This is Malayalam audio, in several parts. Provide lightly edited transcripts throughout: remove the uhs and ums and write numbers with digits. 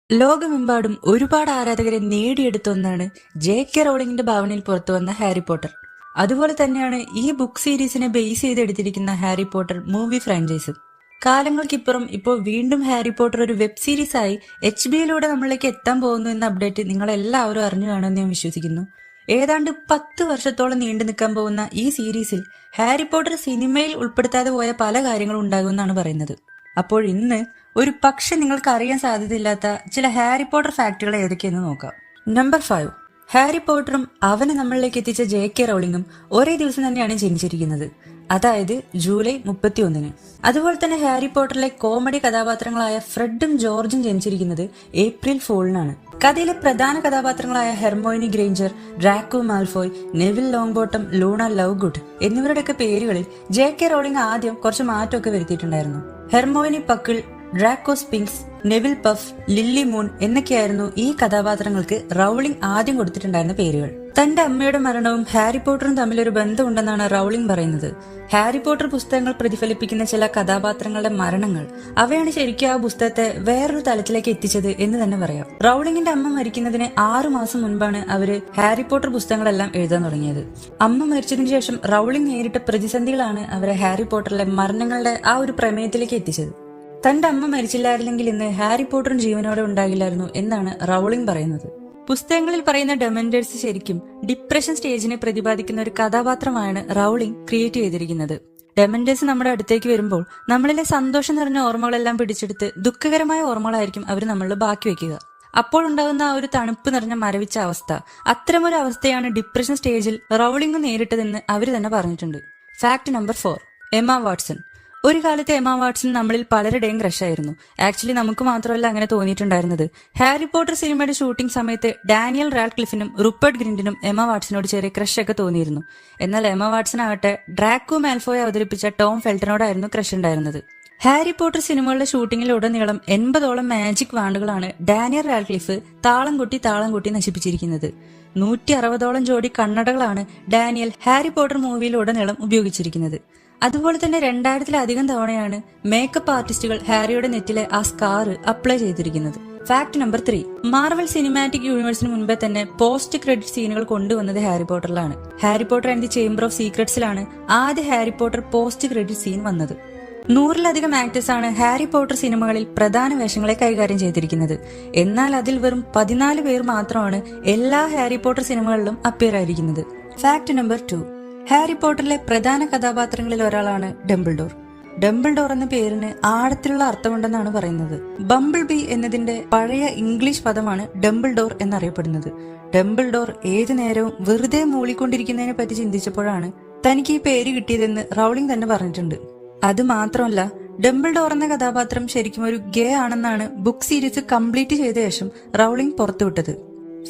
ലോകമെമ്പാടും ഒരുപാട് ആരാധകരെ നേടിയെടുത്ത ഒന്നാണ് ജെ.കെ. റോളിംഗിന്റെ ഭാവനയിൽ പുറത്തുവന്ന ഹാരി പോട്ടർ. അതുപോലെ തന്നെയാണ് ഈ ബുക്ക് സീരീസിനെ ബേസ് ചെയ്തെടുത്തിരിക്കുന്ന ഹാരി പോട്ടർ മൂവി ഫ്രാഞ്ചൈസും. കാലങ്ങൾക്കിപ്പുറം ഇപ്പോൾ വീണ്ടും ഹാരി പോട്ടർ ഒരു വെബ് സീരീസ് ആയി HBO നമ്മളിലേക്ക് എത്താൻ പോകുന്നു എന്ന അപ്ഡേറ്റ് നിങ്ങളെല്ലാവരും അറിഞ്ഞു കാണുമെന്ന് ഞാൻ വിശ്വസിക്കുന്നു. ഏതാണ്ട് 10 വർഷത്തോളം നീണ്ടു നിൽക്കാൻ പോകുന്ന ഈ സീരീസിൽ ഹാരി പോട്ടർ സിനിമയിൽ ഉൾപ്പെടുത്താതെ പോയ പല കാര്യങ്ങളും ഉണ്ടാകുമെന്നാണ് പറയുന്നത്. അപ്പോൾ ഇന്ന് ഒരു പക്ഷെ നിങ്ങൾക്ക് അറിയാൻ സാധ്യതയില്ലാത്ത ചില ഹാരി പോട്ടർ ഫാക്ടുകൾ ഏതൊക്കെയെന്ന് നോക്കാം. നമ്പർ 5. ഹാരി പോട്ടറും അവനെ നമ്മളിലേക്ക് എത്തിച്ച ജെ.കെ. റോളിംഗും ഒരേ ദിവസം തന്നെയാണ് ജനിച്ചിരിക്കുന്നത്, അതായത് ജൂലൈ 31. അതുപോലെ തന്നെ ഹാരി പോട്ടറിലെ കോമഡി കഥാപാത്രങ്ങളായ ഫ്രെഡും ജോർജും ജനിച്ചിരിക്കുന്നത് ഏപ്രിൽ 4-നാണ്. കഥയിലെ പ്രധാന കഥാപാത്രങ്ങളായ Hermione Granger, Draco Malfoy, Neville Longbottom, Luna Lovegood എന്നിവരുടെയൊക്കെ പേരുകളിൽ ജെ.കെ. റോളിംഗ് ആദ്യം കുറച്ച് മാറ്റമൊക്കെ വരുത്തിയിട്ടുണ്ടായിരുന്നു. Hermione Puckle, Draco Spinks, Neville Puff, Lily Moon എന്നൊക്കെയായിരുന്നു ഈ കഥാപാത്രങ്ങൾക്ക് റൗളിംഗ് ആദ്യം കൊടുത്തിട്ടുണ്ടായിരുന്ന പേരുകൾ. തന്റെ അമ്മയുടെ മരണവും ഹാരി പോട്ടറും തമ്മിലൊരു ബന്ധമുണ്ടെന്നാണ് റൗളിംഗ് പറയുന്നത്. ഹാരി പോട്ടർ പുസ്തകങ്ങൾ പ്രതിഫലിപ്പിക്കുന്ന ചില കഥാപാത്രങ്ങളുടെ മരണങ്ങൾ അവയാണ് ശരിക്കും ആ പുസ്തകത്തെ വേറൊരു തലത്തിലേക്ക് എത്തിച്ചത് എന്ന് തന്നെ പറയാം. റൗളിംഗിന്റെ അമ്മ മരിക്കുന്നതിന് 6 മാസം മുൻപാണ് അവര് ഹാരി പോട്ടർ പുസ്തകങ്ങളെല്ലാം എഴുതാൻ തുടങ്ങിയത്. അമ്മ മരിച്ചതിനു ശേഷം റൗളിംഗ് നേരിട്ട പ്രതിസന്ധികളാണ് അവരെ ഹാരി പോട്ടറിലെ മരണങ്ങളുടെ ആ ഒരു പ്രമേയത്തിലേക്ക് എത്തിച്ചത്. തന്റെ അമ്മ മരിച്ചില്ലായിരുന്നെങ്കിൽ ഇന്ന് ഹാരി പോട്ടറും ജീവനോടെ ഉണ്ടാകില്ലായിരുന്നു എന്നാണ് റൗളിംഗ് പറയുന്നത്. പുസ്തകങ്ങളിൽ പറയുന്ന ഡെമൻഡേഴ്സ് ശരിക്കും ഡിപ്രഷൻ സ്റ്റേജിനെ പ്രതിപാദിക്കുന്ന ഒരു കഥാപാത്രമാണ് റൗളിംഗ് ക്രിയേറ്റ് ചെയ്തിരിക്കുന്നത്. ഡെമൻഡേഴ്സ് നമ്മുടെ അടുത്തേക്ക് വരുമ്പോൾ നമ്മളിലെ സന്തോഷം നിറഞ്ഞ ഓർമ്മകളെല്ലാം പിടിച്ചെടുത്ത് ദുഃഖകരമായ ഓർമ്മകളായിരിക്കും അവർ നമ്മളിൽ ബാക്കി വെക്കുക. അപ്പോഴുണ്ടാകുന്ന ആ ഒരു തണുപ്പ് നിറഞ്ഞ മരവിച്ച അവസ്ഥ, അത്തരമൊരു അവസ്ഥയാണ് ഡിപ്രഷൻ സ്റ്റേജിൽ റൗളിംഗ് നേരിട്ടതെന്ന് അവർ തന്നെ പറഞ്ഞിട്ടുണ്ട്. Fact number 4. Emma Watson. ഒരു കാലത്ത് എമ്മ വാട്സൺ നമ്മളിൽ പലരുടെയും ക്രഷായിരുന്നു. ആക്ച്വലി നമുക്ക് മാത്രമല്ല അങ്ങനെ തോന്നിയിട്ടുണ്ടായിരുന്നത്. ഹാരി പോട്ടർ സിനിമയുടെ ഷൂട്ടിംഗ് സമയത്ത് ഡാനിയൽ റാഡ്ക്ലിഫിനും റുപ്പർട്ട് ഗ്രിന്റിനും എമ്മ വാട്സനോട് ചെറിയ ക്രഷൊക്കെ തോന്നിയിരുന്നു. എന്നാൽ എമ്മ വാട്സൺ ആകട്ടെ ഡ്രാക്കോ മാൽഫോയെ അവതരിപ്പിച്ച ടോം ഫെൽട്ടനോടായിരുന്നു ക്രഷ് ഉണ്ടായിരുന്നത്. ഹാരി പോട്ടർ സിനിമകളുടെ ഷൂട്ടിങ്ങിലുടനീളം 80ഓളം മാജിക് വാണ്ടുകളാണ് ഡാനിയൽ റാഡ്ക്ലിഫ് താളം കൊട്ടി നശിപ്പിച്ചിരിക്കുന്നത്. 160ഓളം ജോഡി കണ്ണടകളാണ് ഡാനിയൽ ഹാരി പോട്ടർ മൂവിയിലുടനീളം ഉപയോഗിച്ചിരിക്കുന്നത്. അതുപോലെ തന്നെ 2000-ലധികം തവണയാണ് മേക്കപ്പ് ആർട്ടിസ്റ്റുകൾ ഹാരിയുടെ നെറ്റിലെ ആ സ്കാർ അപ്ലൈ ചെയ്തിരിക്കുന്നത്. Fact number 3. മാർവൽ സിനിമാറ്റിക് യൂണിവേഴ്സിന് മുൻപേ തന്നെ പോസ്റ്റ് ക്രെഡിറ്റ് സീനുകൾ കൊണ്ടുവന്നത് ഹാരി പോട്ടറിലാണ്. Harry Potter and the Chamber of സീക്രട്സിലാണ് ആദ്യ Harry Potter post credit scene വന്നത്. 100-ലധികം ആക്ടേഴ്സാണ് ഹാരി പോട്ടർ സിനിമകളിൽ പ്രധാന വേഷങ്ങളെ കൈകാര്യം ചെയ്തിരിക്കുന്നത്. എന്നാൽ അതിൽ വെറും 14 പേർ മാത്രമാണ് എല്ലാ ഹാരി പോട്ടർ സിനിമകളിലും അപ്പിയർ ആയിരിക്കുന്നത്. Fact number 2. ഹാരി പോട്ടറിലെ പ്രധാന കഥാപാത്രങ്ങളിൽ ഒരാളാണ് ഡംബിൾഡോർ. ഡംബിൾഡോർ എന്ന പേരിന് ആഴത്തിലുള്ള അർത്ഥമുണ്ടെന്നാണ് പറയുന്നത്. ബംബിൾ ബി എന്നതിന്റെ പഴയ ഇംഗ്ലീഷ് പദമാണ് ഡംബിൾഡോർ എന്നറിയപ്പെടുന്നത്. ഡംബിൾഡോർ ഏതു നേരവും വെറുതെ മൂളിക്കൊണ്ടിരിക്കുന്നതിനെ പറ്റി ചിന്തിച്ചപ്പോഴാണ് തനിക്ക് ഈ പേര് കിട്ടിയതെന്ന് റൗളിംഗ് തന്നെ പറഞ്ഞിട്ടുണ്ട്. അത് മാത്രമല്ല, ഡംബിൾഡോർ എന്ന കഥാപാത്രം ശരിക്കും ഒരു ഗേ ആണെന്നാണ് ബുക്ക് സീരീസ് കംപ്ലീറ്റ് ചെയ്ത ശേഷം റൗളിംഗ് പുറത്തുവിട്ടത്.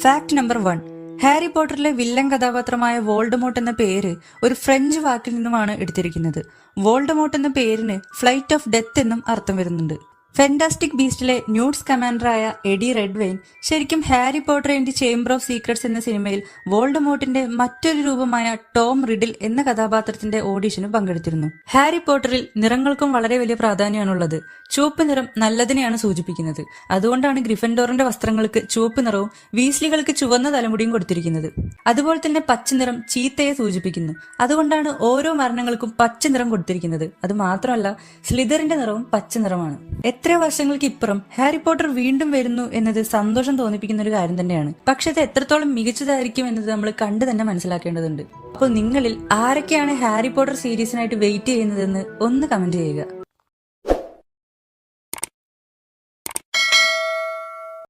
Fact number 1. ഹാരി പോട്ടറിലെ വില്ലൻ കഥാപാത്രമായ വോൾഡമോട്ട് എന്ന പേര് ഒരു ഫ്രഞ്ച് വാക്കിൽ നിന്നുമാണ് എടുത്തിരിക്കുന്നത്. വോൾഡമോട്ട് എന്ന പേരിന് ഫ്ലൈറ്റ് ഓഫ് ഡെത്ത് എന്നും അർത്ഥം വരുന്നുണ്ട്. ഫാന്റാസ്റ്റിക് ബീസ്റ്റിലെ ന്യൂട്സ് കമാൻഡറായ എഡി റെഡ്വെയിൻ ശരിക്കും Harry Potter and the Chamber of secrets എന്ന സിനിമയിൽ വോൾഡമോട്ടിന്റെ മറ്റൊരു രൂപമായ ടോം റിഡിൽ എന്ന കഥാപാത്രത്തിന്റെ ഓഡിഷന് പങ്കെടുത്തിരുന്നു. ഹാരി പോട്ടറിൽ നിറങ്ങൾക്കും വളരെ വലിയ പ്രാധാന്യമാണുള്ളത്. ചുവപ്പ് നിറം നല്ലതിനെയാണ് സൂചിപ്പിക്കുന്നത്. അതുകൊണ്ടാണ് ഗ്രിഫൻഡോറിന്റെ വസ്ത്രങ്ങൾക്ക് ചുവപ്പ് നിറവും വീസ്ലികൾക്ക് ചുവന്ന തലമുടിയും കൊടുത്തിരിക്കുന്നത്. അതുപോലെ തന്നെ പച്ച നിറം ചീത്തയെ സൂചിപ്പിക്കുന്നു. അതുകൊണ്ടാണ് ഓരോ മരണങ്ങൾക്കും പച്ച നിറം കൊടുത്തിരിക്കുന്നത്. അത് മാത്രമല്ല, സ്ലിതറിന്റെ നിറവും പച്ച നിറമാണ്. എത്രയോ വർഷങ്ങൾക്ക് ഇപ്പുറം ഹാരി പോട്ടർ വീണ്ടും വരുന്നു എന്നത് സന്തോഷം തോന്നിപ്പിക്കുന്ന ഒരു കാര്യം തന്നെയാണ്. പക്ഷെ അത് എത്രത്തോളം മികച്ചതായിരിക്കും എന്നത് നമ്മൾ കണ്ടു തന്നെ മനസ്സിലാക്കേണ്ടതുണ്ട്. അപ്പോൾ നിങ്ങളിൽ ആരൊക്കെയാണ് ഹാരി പോട്ടർ സീരീസിനായിട്ട് വെയിറ്റ് ചെയ്യുന്നതെന്ന് ഒന്ന് കമന്റ് ചെയ്യുക.